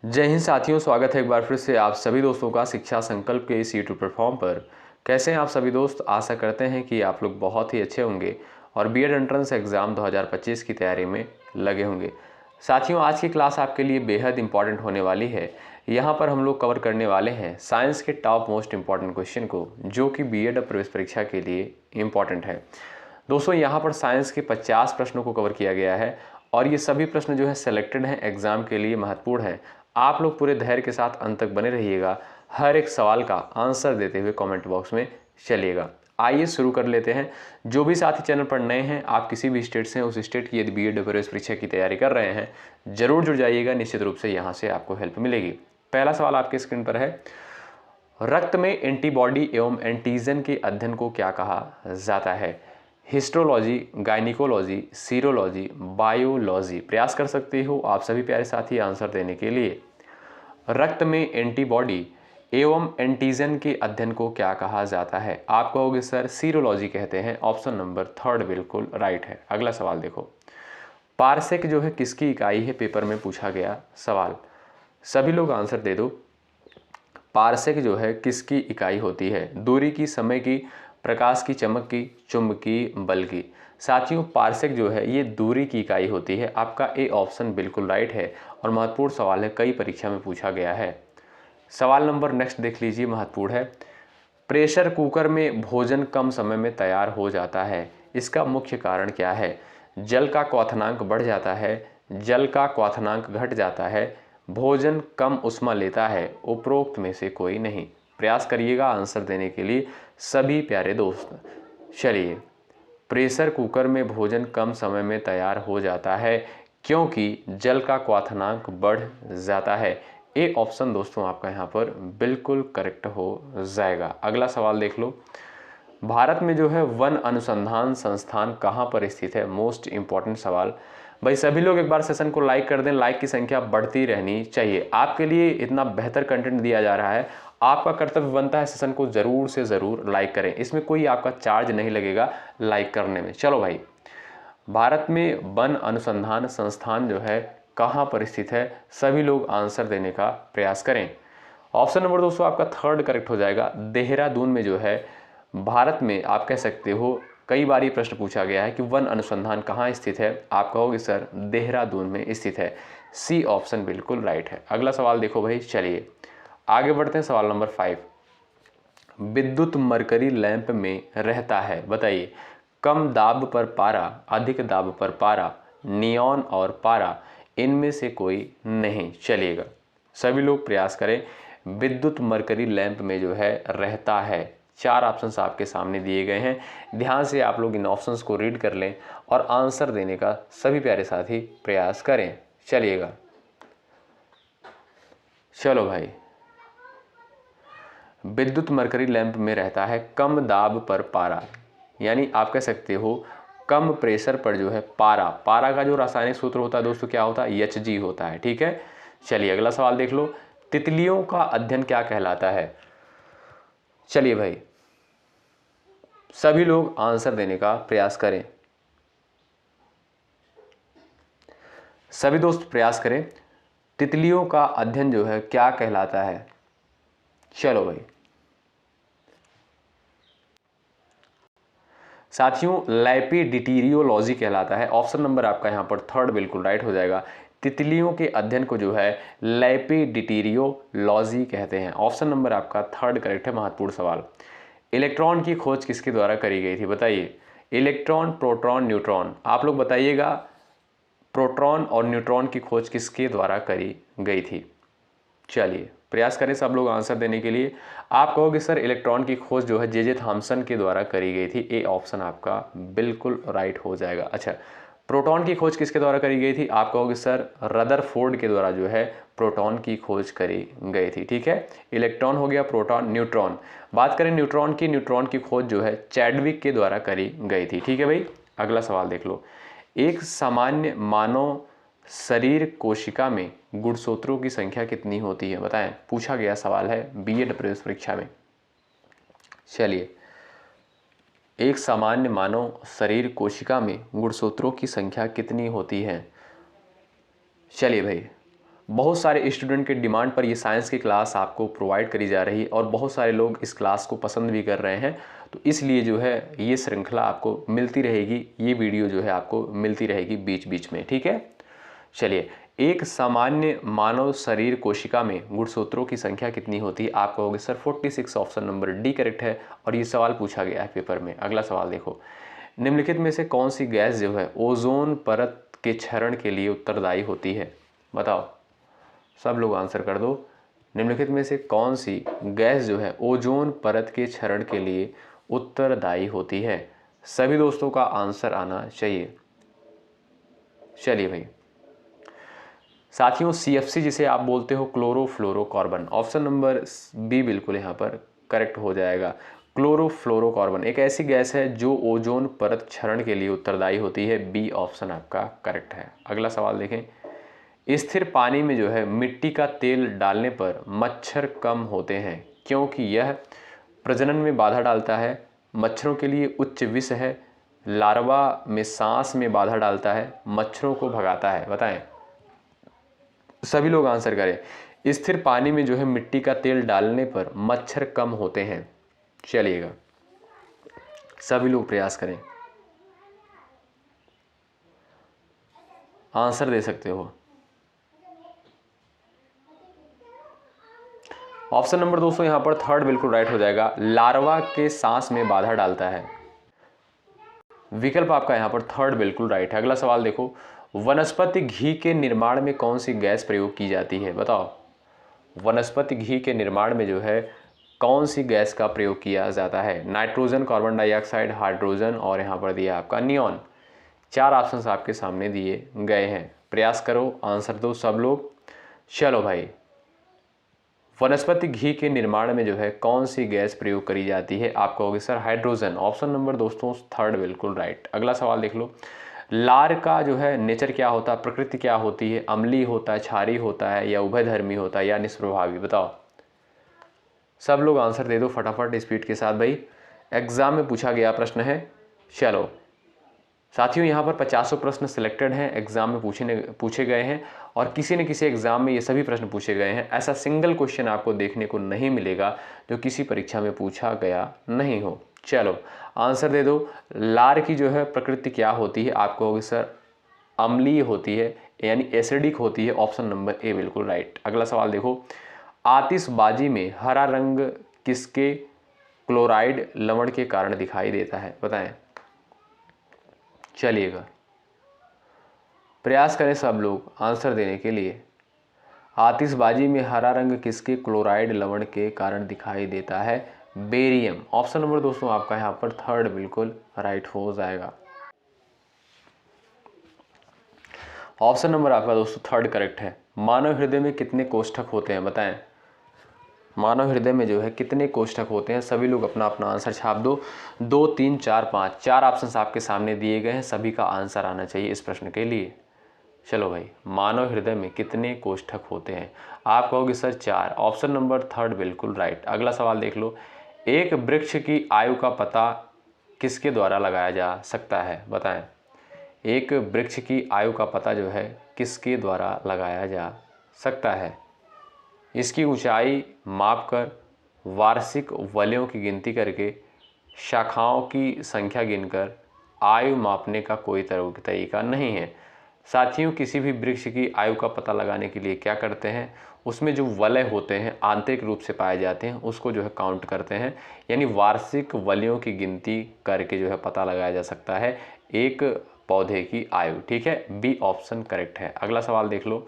जय हिंद साथियों, स्वागत है एक बार फिर से आप सभी दोस्तों का शिक्षा संकल्प के इस यूट्यूब प्लेटफॉर्म पर। कैसे हैं आप सभी दोस्त? आशा करते हैं कि आप लोग बहुत ही अच्छे होंगे और बीएड एंट्रेंस एग्ज़ाम 2025 की तैयारी में लगे होंगे। साथियों, आज की क्लास आपके लिए बेहद इंपॉर्टेंट होने वाली है। यहाँ पर हम लोग कवर करने वाले हैं साइंस के टॉप मोस्ट इंपॉर्टेंट क्वेश्चन को, जो कि बीएड प्रवेश परीक्षा के लिए इम्पॉर्टेंट है। दोस्तों, यहाँ पर साइंस के 50 प्रश्नों को कवर किया गया है और ये सभी प्रश्न जो है सेलेक्टेड हैं, एग्जाम के लिए महत्वपूर्ण हैं। आप लोग पूरे धैर्य के साथ अंत तक बने रहिएगा, हर एक सवाल का आंसर देते हुए कमेंट बॉक्स में चलिएगा। आइए शुरू कर लेते हैं। जो भी साथी चैनल पर नए हैं, आप किसी भी स्टेट से हैं, उस स्टेट की यदि बीएड प्रवेश परीक्षा की तैयारी कर रहे हैं, जरूर जुड़ जाइएगा। निश्चित रूप से यहाँ से आपको हेल्प मिलेगी। पहला सवाल आपके स्क्रीन पर है, रक्त में एंटीबॉडी एवं एंटीजन के अध्ययन को क्या कहा जाता है? Histology, gynaecology, serology, biology. प्रयास कर सकते हो आप सभी प्यारे साथी आंसर देने के लिए। रक्त में एंटीबॉडी एवं एंटीजन के अध्ययन को क्या कहा जाता है? आप कहोगे सर सीरोलॉजी कहते हैं। ऑप्शन नंबर 3 बिल्कुल राइट है। अगला सवाल देखो, पारसेक जो है किसकी इकाई है? पेपर में पूछा गया सवाल, सभी लोग आंसर दे दो। पारसेक जो है किसकी इकाई होती है? दूरी की, समय की, प्रकाश की, चमक की, चुंबकीय बल की। साथियों, पारसेक जो है ये दूरी की इकाई होती है। आपका ए ऑप्शन बिल्कुल राइट है और महत्वपूर्ण सवाल है, कई परीक्षा में पूछा गया है। सवाल नंबर नेक्स्ट देख लीजिए, महत्वपूर्ण है। प्रेशर कुकर में भोजन कम समय में तैयार हो जाता है, इसका मुख्य कारण क्या है? जल का क्वथनांक बढ़ जाता है, जल का क्वथनांक घट जाता है, भोजन कम उष्मा लेता है, उपरोक्त में से कोई नहीं। प्रयास करिएगा आंसर देने के लिए सभी प्यारे दोस्त। चलिए, प्रेशर कुकर में भोजन कम समय में तैयार हो जाता है क्योंकि जल का क्वथनांक बढ़ जाता है। ए ऑप्शन दोस्तों आपका यहाँ पर बिल्कुल करेक्ट हो जाएगा। अगला सवाल देख लो, भारत में जो है वन अनुसंधान संस्थान कहाँ पर स्थित है? मोस्ट इंपॉर्टेंट सवाल। भाई सभी लोग एक बार सेशन को लाइक कर दें, लाइक की संख्या बढ़ती रहनी चाहिए। आपके लिए इतना बेहतर कंटेंट दिया जा रहा है, आपका कर्तव्य बनता है सेशन को जरूर से ज़रूर लाइक करें। इसमें कोई आपका चार्ज नहीं लगेगा लाइक करने में। चलो भाई, भारत में वन अनुसंधान संस्थान जो है कहाँ पर स्थित है? सभी लोग आंसर देने का प्रयास करें। ऑप्शन नंबर दोस्तों आपका 3 करेक्ट हो जाएगा। देहरादून में जो है भारत में, आप कह सकते हो कई बार ये प्रश्न पूछा गया है कि वन अनुसंधान कहाँ स्थित है? आप कहोगे सर देहरादून में स्थित है। सी ऑप्शन बिल्कुल राइट है। अगला सवाल देखो भाई, चलिए आगे बढ़ते हैं। सवाल नंबर 5, विद्युत मरकरी लैंप में रहता है, बताइए। कम दाब पर पारा, अधिक दाब पर पारा, नियॉन और पारा, इनमें से कोई नहीं। चलिएगा सभी लोग प्रयास करें। विद्युत मरकरी लैंप में जो है रहता है, 4 ऑप्शंस आपके सामने दिए गए हैं। ध्यान से आप लोग इन ऑप्शंस को रीड कर लें और आंसर देने का सभी प्यारे साथी प्रयास करें। चलिएगा, चलो भाई, विद्युत मरकरी लैंप में रहता है कम दाब पर पारा, यानी आप कह सकते हो कम प्रेशर पर जो है पारा। पारा का जो रासायनिक सूत्र होता है दोस्तों क्या होता है? Hg होता है। ठीक है, चलिए अगला सवाल देख लो, तितलियों का अध्ययन क्या कहलाता है? चलिए भाई सभी लोग आंसर देने का प्रयास करें, सभी दोस्त प्रयास करें। तितलियों का अध्ययन जो है क्या कहलाता है? चलो भाई साथियों, लैपिडिटेरियोलॉजी कहलाता है। ऑप्शन नंबर आपका यहाँ पर 3 बिल्कुल राइट हो जाएगा। तितलियों के अध्ययन को जो है लैपिडिटेरियोलॉजी कहते हैं। ऑप्शन नंबर आपका 3 करेक्ट है। महत्वपूर्ण सवाल, इलेक्ट्रॉन की खोज किसके द्वारा करी गई थी? बताइए। इलेक्ट्रॉन, प्रोटॉन, न्यूट्रॉन, आप लोग बताइएगा। प्रोटॉन और न्यूट्रॉन की खोज किसके द्वारा करी गई थी? चलिए प्रयास करें सब लोग आंसर देने के लिए। आप कहोगे सर इलेक्ट्रॉन की खोज जो है जे थॉमसन के द्वारा करी गई थी। ए ऑप्शन आपका बिल्कुल राइट हो जाएगा। अच्छा, प्रोटॉन की खोज किसके द्वारा करी गई थी? आप कहोगे सर रदरफोर्ड के द्वारा जो है प्रोटॉन की खोज करी गई थी। ठीक है, इलेक्ट्रॉन हो गया, प्रोटॉन, न्यूट्रॉन। बात करें न्यूट्रॉन की, न्यूट्रॉन की खोज जो है चैडविक के द्वारा करी गई थी। ठीक है भाई, अगला सवाल देख लो, एक सामान्य मानव शरीर कोशिका में गुणसूत्रों की संख्या कितनी होती है? बताएं, पूछा गया सवाल है बीएड प्रवेश परीक्षा में। चलिए, एक सामान्य मानव शरीर कोशिका में गुणसूत्रों की संख्या कितनी होती है? चलिए भाई, बहुत सारे स्टूडेंट के डिमांड पर ये साइंस की क्लास आपको प्रोवाइड करी जा रही है और बहुत सारे लोग इस क्लास को पसंद भी कर रहे हैं। तो इसलिए जो है ये श्रृंखला आपको मिलती रहेगी, ये वीडियो जो है आपको मिलती रहेगी बीच बीच में, ठीक है। चलिए, एक सामान्य मानव शरीर कोशिका में गुणसूत्रों की संख्या कितनी होती है? आप कहोगे sir 46, option number D correct है और ये सवाल पूछा गया है पेपर में। अगला सवाल देखो, निम्नलिखित में से कौन सी गैस जो है ओजोन परत के क्षरण के लिए उत्तरदायी होती है? बताओ, सब लोग आंसर कर दो। निम्नलिखित में से कौन सी गैस जो है ओजोन परत के क्षरण के लिए उत्तरदायी होती है? सभी दोस्तों का आंसर आना चाहिए। चलिए भाई साथियों, CFC जिसे आप बोलते हो क्लोरोफ्लोरोकार्बन, ऑप्शन नंबर बी बिल्कुल यहाँ पर करेक्ट हो जाएगा। क्लोरोफ्लोरोकार्बन एक ऐसी गैस है जो ओजोन परत क्षरण के लिए उत्तरदायी होती है। बी ऑप्शन आपका करेक्ट है। अगला सवाल देखें, स्थिर पानी में जो है मिट्टी का तेल डालने पर मच्छर कम होते हैं क्योंकि यह प्रजनन में बाधा डालता है, मच्छरों के लिए उच्च विष है, लार्वा में सांस में बाधा डालता है, मच्छरों को भगाता है? बताएं, सभी लोग आंसर करें। स्थिर पानी में जो है मिट्टी का तेल डालने पर मच्छर कम होते हैं। चलिएगा, सभी लोग प्रयास करें, आंसर दे सकते हो। ऑप्शन नंबर दोस्तों यहाँ पर थर्ड बिल्कुल राइट हो जाएगा, लार्वा के सांस में बाधा डालता है। विकल्प आपका यहाँ पर थर्ड बिल्कुल राइट है। अगला सवाल देखो, वनस्पति घी के निर्माण में कौन सी गैस प्रयोग की जाती है? बताओ, वनस्पति घी के निर्माण में जो है कौन सी गैस का प्रयोग किया जाता है? नाइट्रोजन, कार्बन डाइऑक्साइड, हाइड्रोजन और यहाँ पर दिया आपका नियॉन। 4 ऑप्शंस आपके सामने दिए गए हैं, प्रयास करो, आंसर दो सब लोग। चलो भाई, वनस्पति घी के निर्माण में जो है कौन सी गैस प्रयोग करी जाती है? आप कहोगे सर हाइड्रोजन, ऑप्शन नंबर दोस्तों थर्ड बिल्कुल राइट। अगला सवाल देख लो, लार का जो है नेचर क्या होता है, प्रकृति क्या होती है? अम्लीय होता है, क्षारीय होता है या उभयधर्मी होता है या निष्प्रभावी? बताओ, सब लोग आंसर दे दो फटाफट स्पीड के साथ भाई, एग्जाम में पूछा गया प्रश्न है। चलो साथियों, यहाँ पर 50 प्रश्न सिलेक्टेड हैं, एग्जाम में पूछे गए हैं और किसी न किसी एग्जाम में ये सभी प्रश्न पूछे गए हैं। ऐसा सिंगल क्वेश्चन आपको देखने को नहीं मिलेगा जो किसी परीक्षा में पूछा गया नहीं हो। चलो आंसर दे दो, लार की जो है प्रकृति क्या होती है? आप कहोगे सर अम्लीय होती है, यानी एसिडिक होती है। ऑप्शन नंबर ए बिल्कुल राइट। अगला सवाल देखो, आतिशबाजी में हरा रंग किसके क्लोराइड लवण के कारण दिखाई देता है? बताएं, चलिएगा प्रयास करें सब लोग आंसर देने के लिए। आतिशबाजी में हरा रंग किसके क्लोराइड लवण के कारण दिखाई देता है? बेरियम। ऑप्शन नंबर दोस्तों आपका यहाँ पर थर्ड बिल्कुल राइट हो जाएगा। ऑप्शन नंबर आपका दोस्तों थर्ड करेक्ट है। मानव हृदय में कितने कोष्ठक होते हैं? बताएं, मानव हृदय में जो है कितने कोष्ठक होते हैं? सभी लोग अपना अपना आंसर छाप दो। 2, 3, 4, 5, 4 ऑप्शंस आपके सामने दिए गए हैं, सभी का आंसर आना चाहिए इस प्रश्न के लिए। चलो भाई, मानव हृदय में कितने कोष्ठक होते हैं? आप कहोगे सर 4, ऑप्शन नंबर थर्ड बिल्कुल राइट। अगला सवाल देख लो, एक वृक्ष की आयु का पता किसके द्वारा लगाया जा सकता है? बताएं, एक वृक्ष की आयु का पता जो है किसके द्वारा लगाया जा सकता है? इसकी ऊंचाई मापकर, वार्षिक वलयों की गिनती करके, शाखाओं की संख्या गिनकर, आयु मापने का कोई तरीका नहीं है। साथियों, किसी भी वृक्ष की आयु का पता लगाने के लिए क्या करते हैं, उसमें जो वलय होते हैं आंतरिक रूप से पाए जाते हैं उसको जो है काउंट करते हैं, यानी वार्षिक वलयों की गिनती करके जो है पता लगाया जा सकता है एक पौधे की आयु। ठीक है, बी ऑप्शन करेक्ट है। अगला सवाल देख लो,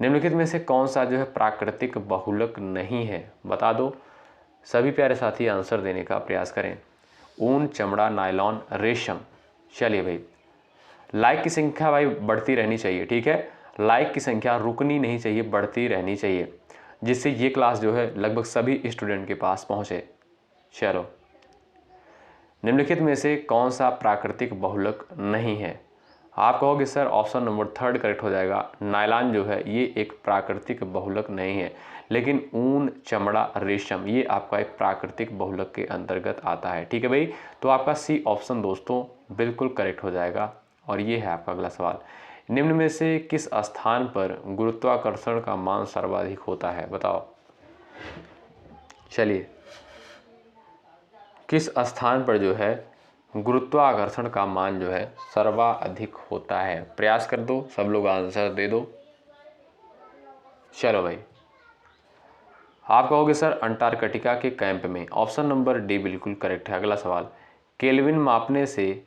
निम्नलिखित में से कौन सा जो है प्राकृतिक बहुलक नहीं है? बता दो, सभी प्यारे साथी आंसर देने का प्रयास करें। ऊन, चमड़ा, नायलॉन, रेशम। चलिए भाई, लाइक की संख्या भाई बढ़ती रहनी चाहिए, ठीक है, लाइक की संख्या रुकनी नहीं चाहिए, बढ़ती रहनी चाहिए, जिससे ये क्लास जो है लगभग सभी स्टूडेंट के पास पहुंचे। चलो, निम्नलिखित में से कौन सा प्राकृतिक बहुलक नहीं है? आप कहोगे sir option number third correct हो जाएगा। नायलॉन जो है ये एक प्राकृतिक बहुलक नहीं है, लेकिन ऊन, चमड़ा, रेशम ये आपका एक प्राकृतिक बहुलक के अंतर्गत आता है। ठीक है भाई, तो आपका सी ऑप्शन दोस्तों बिल्कुल करेक्ट हो जाएगा। और ये है आपका अगला सवाल, निम्न में से किस स्थान पर गुरुत्वाकर्षण का मान सर्वाधिक होता है, बताओ। चलिए, किस स्थान पर जो है गुरुत्वाकर्षण का मान जो है सर्वाधिक होता है, प्रयास कर दो, सब लोग आंसर दे दो। चलो भाई, आप कहोगे सर अंटार्कटिका के कैंप में। ऑप्शन नंबर डी बिल्कुल करेक्ट है। अगला सवाल, केल्विन मापने से,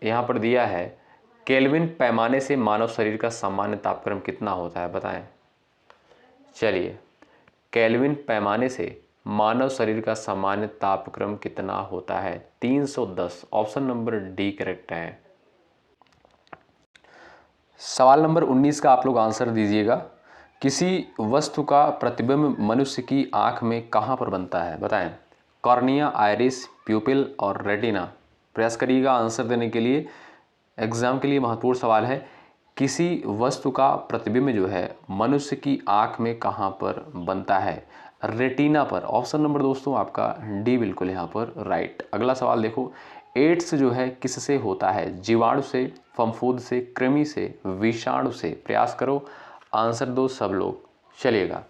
यहाँ पर दिया है केल्विन पैमाने से मानव शरीर का सामान्य तापक्रम कितना होता है, बताएं। चलिए, केल्विन पैमाने से मानव शरीर का सामान्य तापक्रम कितना होता है, 310। ऑप्शन नंबर डी करेक्ट है। सवाल नंबर 19 का आप लोग आंसर दीजिएगा। किसी वस्तु का प्रतिबिंब मनुष्य की आंख में कहाँ पर बनता है, बताएं। कॉर्निया, आइरिस, प्यूपिल और रेटिना। प्रयास करिएगा आंसर देने के लिए, एग्जाम के लिए महत्वपूर्ण सवाल है। किसी वस्तु का प्रतिबिंब जो है मनुष्य की आंख में कहाँ पर बनता है, रेटिना पर। ऑप्शन नंबर दोस्तों आपका डी बिल्कुल यहाँ पर राइट। अगला सवाल देखो, एड्स जो है किससे होता है, जीवाणु से, फफूंद से, कृमि से, विषाणु से। प्रयास करो, आंसर दो सब लोग। चलिएगा,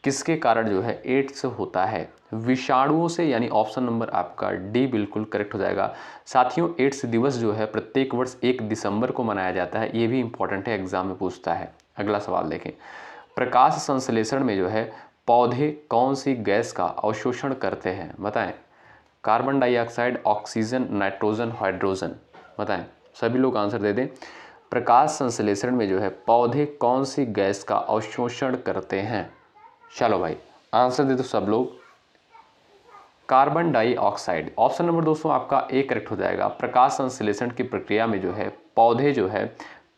किसके कारण जो है एड्स होता है, विषाणुओं से, यानी ऑप्शन नंबर आपका डी बिल्कुल करेक्ट हो जाएगा। साथियों, एड्स दिवस जो है प्रत्येक वर्ष 1 दिसंबर को मनाया जाता है, ये भी इंपॉर्टेंट है, एग्जाम में पूछता है। अगला सवाल देखें, प्रकाश संश्लेषण में जो है पौधे कौन सी गैस का अवशोषण करते हैं, बताएं। Carbon dioxide, oxygen, nitrogen, hydrogen, बताएं। सभी लोग आंसर दे दें। प्रकाश संश्लेषण में जो है पौधे कौन सी गैस का अवशोषण करते हैं। चलो भाई, आंसर दे दो सब लोग। Carbon dioxide. ऑप्शन नंबर दोस्तों आपका ए करेक्ट हो जाएगा। प्रकाश संश्लेषण की प्रक्रिया में जो है पौधे जो है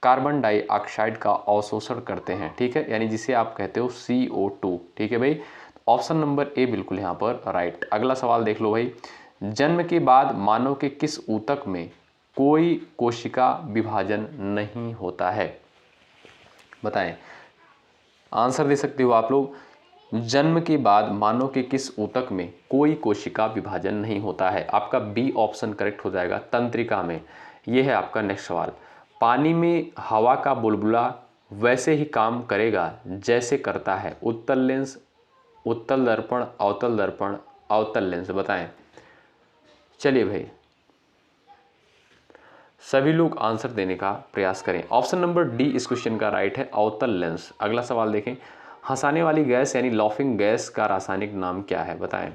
कार्बन डाइऑक्साइड का अवशोषण करते हैं, ठीक है, यानी जिसे आप कहते हो CO2, ठीक है भाई। ऑप्शन नंबर ए बिल्कुल यहाँ पर राइट। अगला सवाल देख लो भाई, जन्म के बाद मानव के किस ऊतक में कोई कोशिका विभाजन नहीं होता है, बताएं। आंसर दे सकते हो आप लोग। जन्म के बाद मानव के किस ऊतक में कोई कोशिका विभाजन नहीं होता है, आपका बी ऑप्शन करेक्ट हो जाएगा, तंत्रिका में। यह है आपका नेक्स्ट सवाल। पानी में हवा का बुलबुला वैसे ही काम करेगा जैसे करता है उत्तल लेंस, उत्तल दर्पण, अवतल दर्पण, अवतल लेंस, बताएं। चलिए भाई, सभी लोग आंसर देने का प्रयास करें। ऑप्शन नंबर डी इस क्वेश्चन का राइट है, अवतल लेंस। अगला सवाल देखें, हंसाने वाली गैस यानी लॉफिंग गैस का रासायनिक नाम क्या है, बताएं।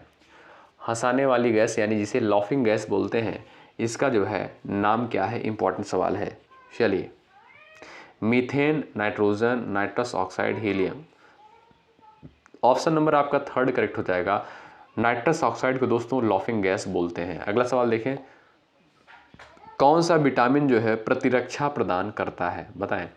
हंसाने वाली गैस यानी जिसे लॉफिंग गैस बोलते हैं, इसका जो है नाम क्या है, इंपॉर्टेंट सवाल है। चलिए, methane, nitrogen, nitrous oxide, helium. Option number आपका थर्ड करेक्ट हो जाएगा। नाइट्रस ऑक्साइड को दोस्तों लॉफिंग गैस बोलते हैं। अगला सवाल देखें, कौन सा विटामिन जो है प्रतिरक्षा प्रदान करता है, बताएं।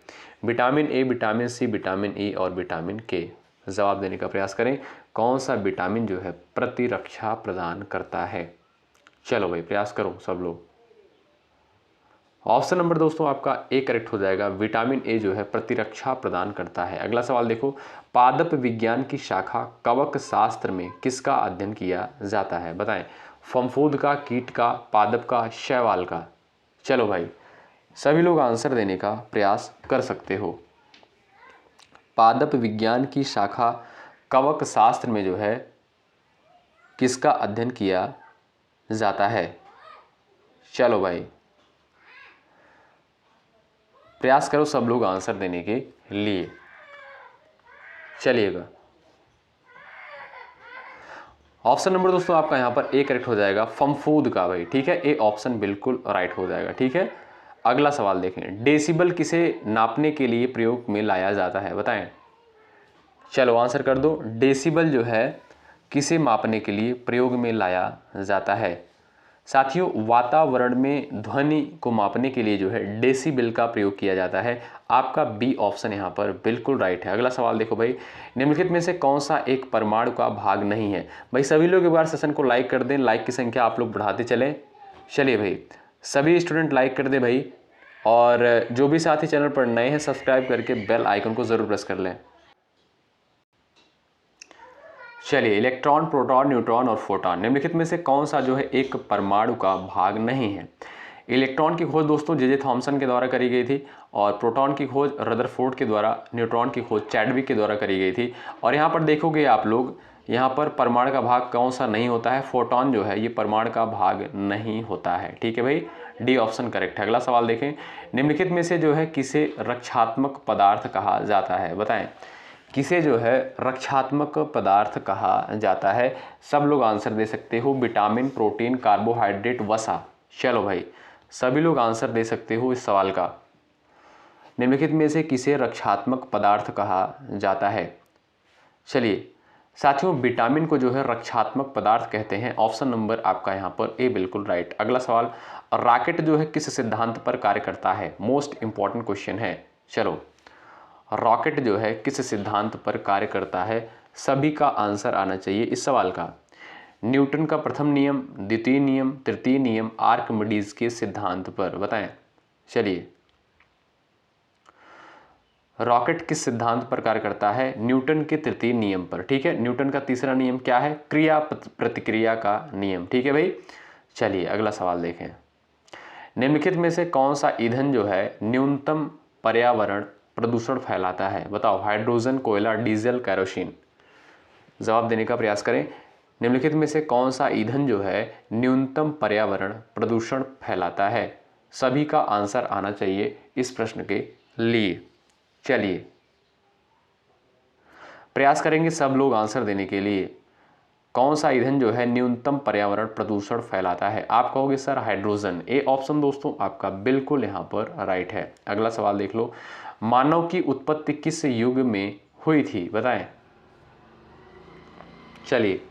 Vitamin A, vitamin C, vitamin E और विटामिन के। जवाब देने का प्रयास करें, कौन सा विटामिन जो है प्रतिरक्षा प्रदान करता है। चलो भाई, प्रयास करो सब लोग। ऑप्शन नंबर दोस्तों आपका ए करेक्ट हो जाएगा, विटामिन ए जो है प्रतिरक्षा प्रदान करता है। अगला सवाल देखो, पादप विज्ञान की शाखा कवक शास्त्र में किसका अध्ययन किया जाता है, बताएं। फफूंद का, कीट का, पादप का, शैवाल का। चलो भाई, सभी लोग आंसर देने का प्रयास कर सकते हो। पादप विज्ञान की शाखा कवक शास्त्र में जो है किसका अध्ययन किया जाता है। चलो भाई, प्रयास करो सब लोग आंसर देने के लिए। चलिएगा, ऑप्शन नंबर दोस्तों आपका यहाँ पर ए करेक्ट हो जाएगा, फफूंद का भाई, ठीक है। ए ऑप्शन बिल्कुल राइट हो जाएगा, ठीक है। अगला सवाल देखें, डेसिबल किसे नापने के लिए प्रयोग में लाया जाता है, बताएं। चलो आंसर कर दो। डेसिबल जो है किसे मापने के लिए प्रयोग में लाया जाता है। साथियों, वातावरण में ध्वनि को मापने के लिए जो है डेसिबल का प्रयोग किया जाता है। आपका बी ऑप्शन यहाँ पर बिल्कुल राइट है। अगला सवाल देखो भाई, निम्नलिखित में से कौन सा एक परमाणु का भाग नहीं है। भाई सभी लोग एक बार सेशन को लाइक कर दें, लाइक की संख्या आप लोग बढ़ाते चलें। चलिए भाई, सभी स्टूडेंट लाइक कर दें भाई, और जो भी साथी चैनल पर नए हैं सब्सक्राइब करके बेल आइकन को ज़रूर प्रेस कर लें। चलिए, इलेक्ट्रॉन, प्रोटॉन, न्यूट्रॉन और फोटॉन, निम्नलिखित में से कौन सा जो है एक परमाणु का भाग नहीं है। इलेक्ट्रॉन की खोज दोस्तों जे थॉमसन के द्वारा करी गई थी और प्रोटॉन की खोज रदरफोर्ड के द्वारा, न्यूट्रॉन की खोज चैडविक के द्वारा करी गई थी। और यहाँ पर देखोगे आप लोग, यहाँ पर परमाणु का भाग कौन सा नहीं होता है, फोटोन जो है ये परमाणु का भाग नहीं होता है। ठीक है भाई, डी ऑप्शन करेक्ट है। अगला सवाल देखें, निम्नलिखित में से जो है किसे रक्षात्मक पदार्थ कहा जाता है, बताएं किसे जो है रक्षात्मक पदार्थ कहा जाता है। सब लोग आंसर दे सकते हो, विटामिन, प्रोटीन, कार्बोहाइड्रेट, वसा। चलो भाई, सभी लोग आंसर दे सकते हो इस सवाल का। निम्नलिखित में से किसे रक्षात्मक पदार्थ कहा जाता है। चलिए साथियों, विटामिन को जो है रक्षात्मक पदार्थ कहते हैं। ऑप्शन नंबर आपका यहाँ पर ए बिल्कुल राइट। अगला सवाल, रॉकेट जो है किस सिद्धांत पर कार्य करता है, मोस्ट इंपॉर्टेंट क्वेश्चन है। चलो, रॉकेट जो है किस सिद्धांत पर कार्य करता है, सभी का आंसर आना चाहिए इस सवाल का। न्यूटन का प्रथम नियम, द्वितीय नियम, तृतीय नियम, आर्किमिडीज के सिद्धांत पर, बताएं। चलिए, रॉकेट किस सिद्धांत पर कार्य करता है, न्यूटन के तृतीय नियम पर। ठीक है, न्यूटन का तीसरा नियम क्या है, क्रिया प्रतिक्रिया का नियम। ठीक है भाई, चलिए अगला सवाल देखें। निम्नलिखित में से कौन सा ईंधन जो है न्यूनतम पर्यावरण प्रदूषण फैलाता है, बताओ। हाइड्रोजन, कोयला, डीजल, केरोसिन। जवाब देने का प्रयास करें। निम्नलिखित में से कौन सा ईंधन जो है न्यूनतम पर्यावरण प्रदूषण फैलाता है, सभी का आंसर आना चाहिए इस प्रश्न के लिए। चलिए प्रयास करेंगे सब लोग आंसर देने के लिए। कौन सा ईंधन जो है न्यूनतम पर्यावरण प्रदूषण फैलाता है, आप कहोगे सर हाइड्रोजन। ए ऑप्शन दोस्तों आपका बिल्कुल यहां पर राइट है। अगला सवाल देख लो, मानव की उत्पत्ति किस युग में हुई थी, बताएं। चलिए,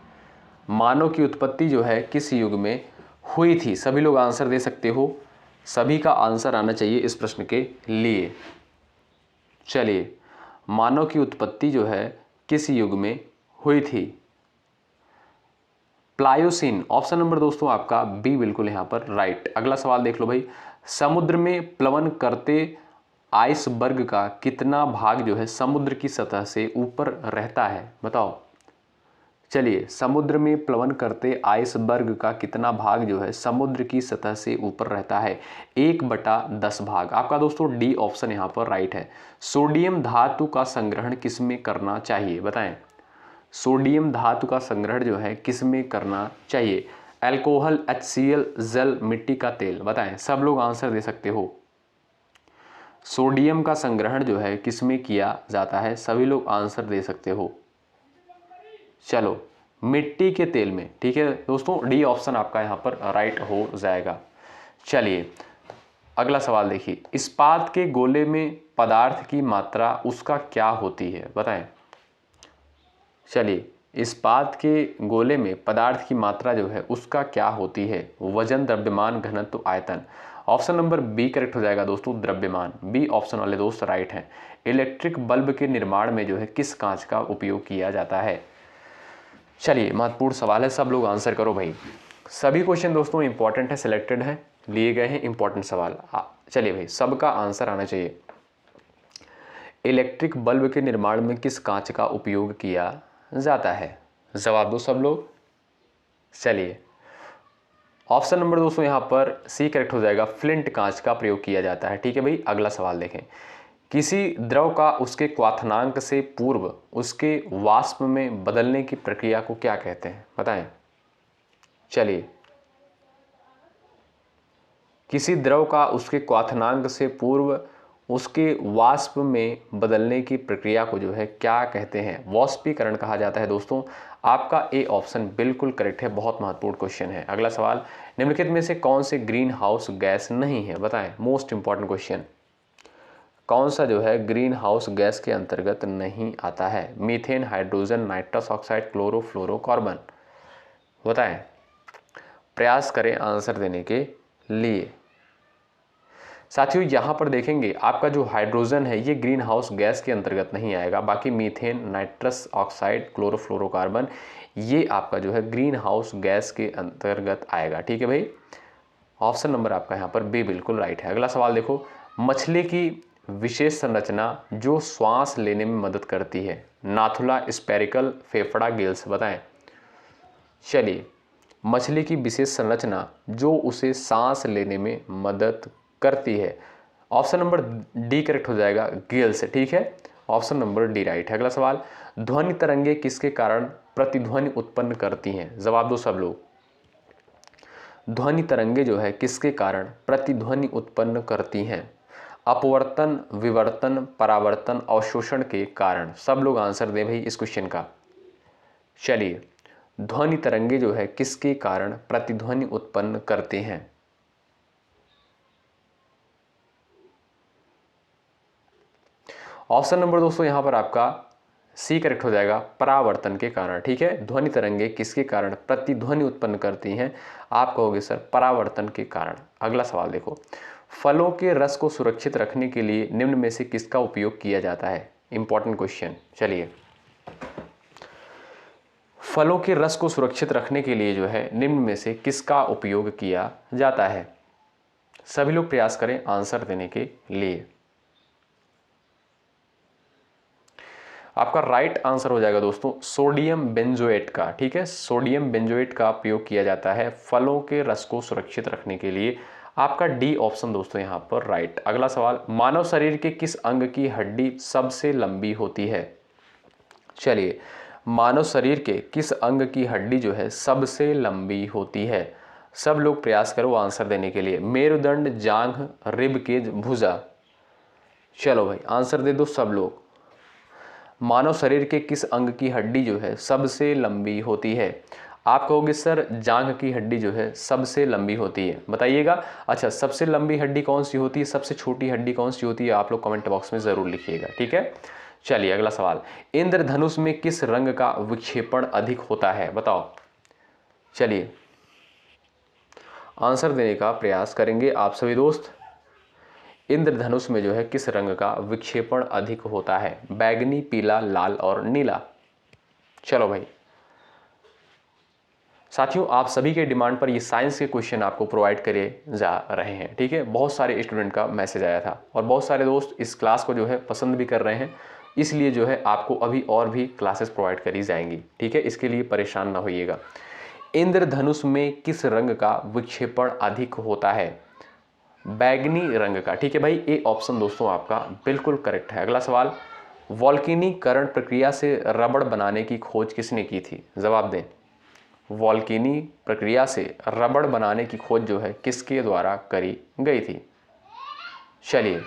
मानव की उत्पत्ति जो है किस युग में हुई थी, सभी लोग आंसर दे सकते हो, सभी का आंसर आना चाहिए इस प्रश्न के लिए। चलिए, मानव की उत्पत्ति जो है किस युग में हुई थी, प्लायोसीन। ऑप्शन नंबर दोस्तों आपका बी बिल्कुल यहां पर राइट। अगला सवाल देख लो भाई, समुद्र में प्लवन करते आइसबर्ग का कितना भाग जो है समुद्र की सतह से ऊपर रहता है, बताओ। चलिए, समुद्र में प्लवन करते आइसबर्ग का कितना भाग जो है समुद्र की सतह से ऊपर रहता है, 1/10 भाग। आपका दोस्तों डी ऑप्शन यहाँ पर राइट है। सोडियम धातु का संग्रहण किस में करना चाहिए, बताएं। सोडियम धातु का संग्रहण जो है किस में करना चाहिए, अल्कोहल, HCl, जल, मिट्टी का तेल, बताएं। सब लोग आंसर दे सकते हो। सोडियम का संग्रहण जो है किस में किया जाता है, सभी लोग आंसर दे सकते हो। चलो, मिट्टी के तेल में। ठीक है दोस्तों, डी ऑप्शन आपका यहाँ पर राइट हो जाएगा। चलिए अगला सवाल देखिए, इस्पात के गोले में पदार्थ की मात्रा उसका क्या होती है, बताएं। चलिए, इस्पात के गोले में पदार्थ की मात्रा जो है उसका क्या होती है, वजन, द्रव्यमान, घनत्व, आयतन। ऑप्शन नंबर बी करेक्ट हो जाएगा दोस्तों, द्रव्यमान। बी ऑप्शन वाले दोस्त राइट हैं। इलेक्ट्रिक बल्ब के निर्माण में जो है किस कांच का उपयोग किया जाता है। चलिए, महत्वपूर्ण सवाल है, सब लोग आंसर करो भाई। सभी क्वेश्चन दोस्तों इंपॉर्टेंट है, सिलेक्टेड है, लिए गए हैं इंपॉर्टेंट सवाल। चलिए भाई, सबका आंसर आना चाहिए। इलेक्ट्रिक बल्ब के निर्माण में किस कांच का उपयोग किया जाता है, जवाब दो सब लोग। चलिए, ऑप्शन नंबर दोस्तों यहाँ पर सी करेक्ट हो जाएगा, फ्लिंट कांच का प्रयोग किया जाता है। ठीक है भाई, अगला सवाल देखें, किसी द्रव का उसके क्वथनांक से पूर्व उसके वाष्प में बदलने की प्रक्रिया को क्या कहते हैं, बताएं। चलिए, किसी द्रव का उसके क्वथनांक से पूर्व उसके वाष्प में बदलने की प्रक्रिया को जो है क्या कहते हैं, वाष्पीकरण कहा जाता है दोस्तों। आपका ए ऑप्शन बिल्कुल करेक्ट है, बहुत महत्वपूर्ण क्वेश्चन है। अगला सवाल, निम्नलिखित में से कौन से ग्रीन हाउस गैस नहीं है, बताएं। मोस्ट इंपॉर्टेंट क्वेश्चन, कौन सा जो है ग्रीन हाउस गैस के अंतर्गत नहीं आता है, methane, hydrogen, nitrous oxide, chlorofluorocarbon, बताएं। प्रयास करें आंसर देने के लिए। साथियों यहाँ पर देखेंगे आपका जो हाइड्रोजन है ये ग्रीन हाउस गैस के अंतर्गत नहीं आएगा, बाकी मीथेन, नाइट्रस ऑक्साइड, क्लोरोफ्लोरोकार्बन ये आपका जो है ग्रीन हाउस गैस के अंतर्गत आएगा। ठीक है भाई, ऑप्शन नंबर आपका यहाँ पर बी बिल्कुल राइट है। अगला सवाल देखो, मछली की विशेष संरचना जो श्वास लेने में मदद करती है, नाथुला, स्पेरिकल, फेफड़ा, गिल्स, बताएं। चलिए, मछली की विशेष संरचना जो उसे सांस लेने में मदद करती है। ऑप्शन नंबर डी करेक्ट हो जाएगा, गिल्स। ठीक है, ऑप्शन नंबर डी राइट है। अगला सवाल, ध्वनि तरंगे किसके कारण प्रतिध्वनि उत्पन्न करती हैं? जवाब दो सब लोग। ध्वनि तरंगे जो है किसके कारण प्रतिध्वनि उत्पन्न करती हैं? अपवर्तन, विवर्तन, परावर्तन, अवशोषण के कारण। सब लोग आंसर दें भाई इस क्वेश्चन का। चलिए, ध्वनि तरंगे जो है किसके कारण प्रतिध्वनि उत्पन्न करते हैं? ऑप्शन नंबर दोस्तों यहां पर आपका सी करेक्ट हो जाएगा, परावर्तन के कारण। ठीक है, ध्वनि तरंगे किसके कारण प्रतिध्वनि उत्पन्न करती हैं? आप कहोगे सर परावर्तन के कारण। अगला सवाल देखो, फलों के रस को सुरक्षित रखने के लिए निम्न में से किसका उपयोग किया जाता है? Important question. चलिए, फलों के रस को सुरक्षित रखने के लिए जो है निम्न में से किसका उपयोग किया जाता है? सभी लोग प्रयास करें आंसर देने के लिए। आपका राइट आंसर हो जाएगा दोस्तों सोडियम बेंजोएट का। ठीक है, सोडियम बेंजोएट का उपयोग किया जाता है फलों के रस को सुरक्षित रखने के लिए। आपका डी ऑप्शन दोस्तों यहां पर राइट। अगला सवाल, मानव शरीर के किस अंग की हड्डी सबसे लंबी होती है? चलिए, मानव शरीर के किस अंग की हड्डी जो है सबसे लंबी होती है? सब लोग प्रयास करो आंसर देने के लिए। मेरुदंड, जांघ, रिब केज, भुजा। चलो भाई आंसर दे दो सब लोग। मानव शरीर के किस अंग की हड्डी जो है सबसे लंबी होती है? आप कहोगे सर जांघ की हड्डी जो है सबसे लंबी होती है, बताइएगा। अच्छा, सबसे लंबी हड्डी कौन सी होती है, सबसे छोटी हड्डी कौन सी होती है? आप लोग कमेंट बॉक्स में जरूर लिखिएगा। ठीक है, चलिए अगला सवाल, इंद्रधनुष में किस रंग का विक्षेपण अधिक होता है? बताओ। चलिए आंसर देने का प्रयास करेंगे आप सभी दोस्त। इंद्रधनुष में जो है किस रंग का विक्षेपण अधिक होता है? बैगनी, पीला, लाल और नीला। चलो भाई साथियों, आप सभी के डिमांड पर ये साइंस के क्वेश्चन आपको प्रोवाइड करे जा रहे हैं। ठीक है, बहुत सारे स्टूडेंट का मैसेज आया था और बहुत सारे दोस्त इस क्लास को जो है पसंद भी कर रहे हैं, इसलिए जो है आपको अभी और भी क्लासेस प्रोवाइड करी जाएंगी। ठीक है, इसके लिए परेशान ना होइएगा। इंद्रधनुष में किस रंग का विक्षेपण अधिक होता है? बैगनी रंग का। ठीक है भाई, ए ऑप्शन दोस्तों आपका बिल्कुल करेक्ट है। अगला सवाल, वॉल्केनीकरण प्रक्रिया से रबड़ बनाने की खोज किसने की थी? जवाब दें। वॉल्केनी प्रक्रिया से रबड़ बनाने की खोज जो है किसके द्वारा करी गई थी? चलिए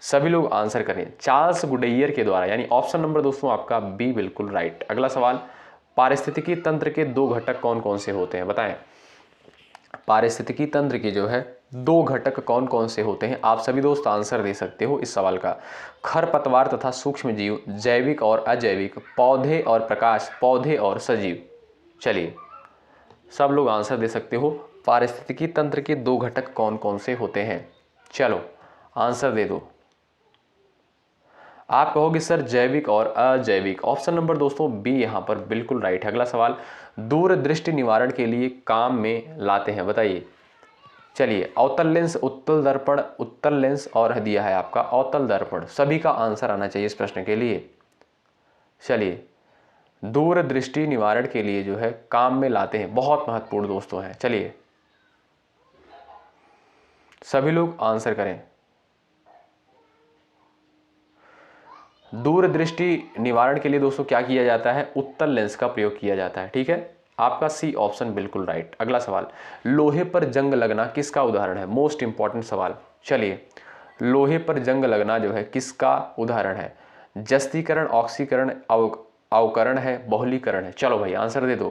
सभी लोग आंसर करें। चार्ल्स गुडेयर के द्वारा, यानी ऑप्शन नंबर दोस्तों आपका बी बिल्कुल राइट। अगला सवाल, पारिस्थितिकी तंत्र के दो घटक कौन कौन से होते हैं? बताएं। पारिस्थितिकी तंत्र के जो है दो घटक कौन कौन से होते हैं? आप सभी दोस्त आंसर दे सकते हो इस सवाल का। खरपतवार तथा सूक्ष्म जीव, जैविक और अजैविक, पौधे और प्रकाश, पौधे और सजीव। चलिए सब लोग आंसर दे सकते हो। पारिस्थितिकी तंत्र के दो घटक कौन कौन से होते हैं? चलो आंसर दे दो। आप कहोगे सर जैविक और अजैविक। ऑप्शन नंबर दोस्तों बी यहां पर बिल्कुल राइट है। अगला सवाल, दूरदृष्टि निवारण के लिए काम में लाते हैं, बताइए। चलिए, अवतल लेंस, उत्तल दर्पण, उत्तल लेंस और दिया है आपका अवतल दर्पण। सभी का आंसर आना चाहिए इस प्रश्न के लिए। चलिए, दूरदृष्टि निवारण के लिए जो है काम में लाते हैं, बहुत महत्वपूर्ण दोस्तों हैं। चलिए सभी लोग आंसर करें। दूरदृष्टि निवारण के लिए दोस्तों क्या किया जाता है? उत्तल लेंस का प्रयोग किया जाता है। ठीक है, आपका सी ऑप्शन बिल्कुल राइट। अगला सवाल, लोहे पर जंग लगना किसका उदाहरण है? मोस्ट इंपॉर्टेंट सवाल। चलिए, लोहे पर जंग लगना जो है किसका उदाहरण है? जस्तीकरण, ऑक्सीकरण, अवकरण है, बहुलीकरण है। चलो भाई आंसर दे दो।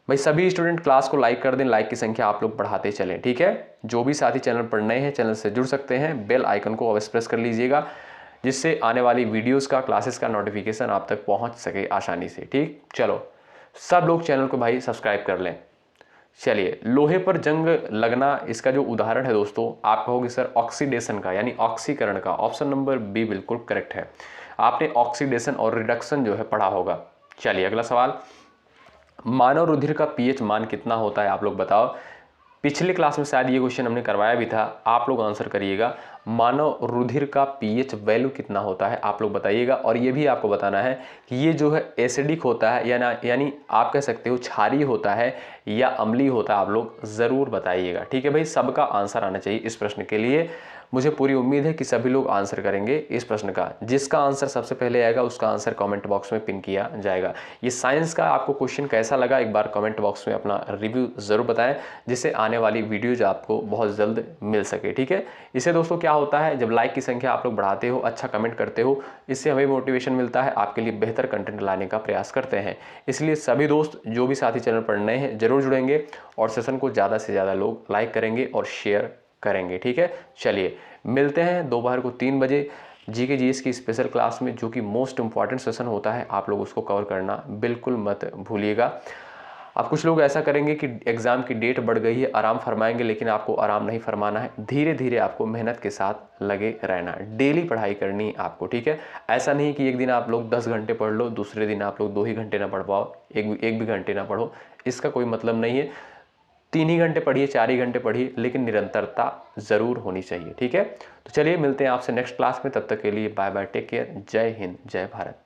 भाई सभी स्टूडेंट क्लास को लाइक कर दें, लाइक की संख्या आप लोग बढ़ाते चलें। ठीक है, जो भी साथी चैनल पर नए हैं चैनल से जुड़ सकते हैं, बेल आइकन को अवश्य प्रेस कर लीजिएगा, जिससे आने वाली वीडियोस का, क्लासेस का नोटिफिकेशन आप तक पहुंच सके आसानी से। ठीक, चलो सब लोग चैनल को भाई सब्सक्राइब कर लें। चलिए, लोहे पर जंग लगना इसका जो उदाहरण है दोस्तों, आप कहोगे सर ऑक्सीडेशन का, यानी ऑक्सीकरण का। ऑप्शन नंबर बी बिल्कुल करेक्ट है। आपने ऑक्सीडेशन और रिडक्शन जो है पढ़ा होगा। चलिए अगला सवाल, मानव रुधिर का पीएच मान कितना होता है? आप लोग बताओ। पिछले क्लास में शायद ये क्वेश्चन हमने करवाया भी था, आप लोग आंसर करिएगा। मानव रुधिर का पीएच वैल्यू कितना होता है, आप लोग बताइएगा। और ये भी आपको बताना है कि ये जो है एसिडिक होता है यानी आप कह सकते हो क्षारीय होता है या अम्लीय होता है, आप लोग ज़रूर बताइएगा। ठीक है भाई, सबका आंसर आना चाहिए इस प्रश्न के लिए। मुझे पूरी उम्मीद है कि सभी लोग आंसर करेंगे इस प्रश्न का। जिसका आंसर सबसे पहले आएगा उसका आंसर कमेंट बॉक्स में पिन किया जाएगा। ये साइंस का आपको क्वेश्चन कैसा लगा, एक बार कमेंट बॉक्स में अपना रिव्यू ज़रूर बताएं, जिससे आने वाली वीडियोज आपको बहुत जल्द मिल सके। ठीक है, इससे दोस्तों क्या होता है, जब लाइक की संख्या आप लोग बढ़ाते हो, अच्छा कमेंट करते हो, इससे हमें मोटिवेशन मिलता है, आपके लिए बेहतर कंटेंट लाने का प्रयास करते हैं। इसलिए सभी दोस्त जो भी साथी चैनल पर नए हैं जरूर जुड़ेंगे और सेशन को ज़्यादा से ज़्यादा लोग लाइक करेंगे और शेयर करेंगे। ठीक है, चलिए मिलते हैं दोपहर को 3 बजे जीके जीएस की स्पेशल क्लास में, जो कि मोस्ट इंपॉर्टेंट सेशन होता है। आप लोग उसको कवर करना बिल्कुल मत भूलिएगा। अब कुछ लोग ऐसा करेंगे कि एग्ज़ाम की डेट बढ़ गई है, आराम फरमाएंगे, लेकिन आपको आराम नहीं फरमाना है। धीरे धीरे आपको मेहनत के साथ लगे रहना, डेली पढ़ाई करनी है आपको। ठीक है, ऐसा नहीं कि एक दिन आप लोग 10 घंटे पढ़ लो, दूसरे दिन आप लोग 2 ही घंटे ना पढ़ पाओ, एक भी घंटे ना पढ़ो, इसका कोई मतलब नहीं है। 3 ही घंटे पढ़िए, 4 ही घंटे पढ़िए, लेकिन निरंतरता ज़रूर होनी चाहिए। ठीक है, तो चलिए मिलते हैं आपसे नेक्स्ट क्लास में, तब तक के लिए बाय बाय, टेक केयर, जय हिंद, जय भारत।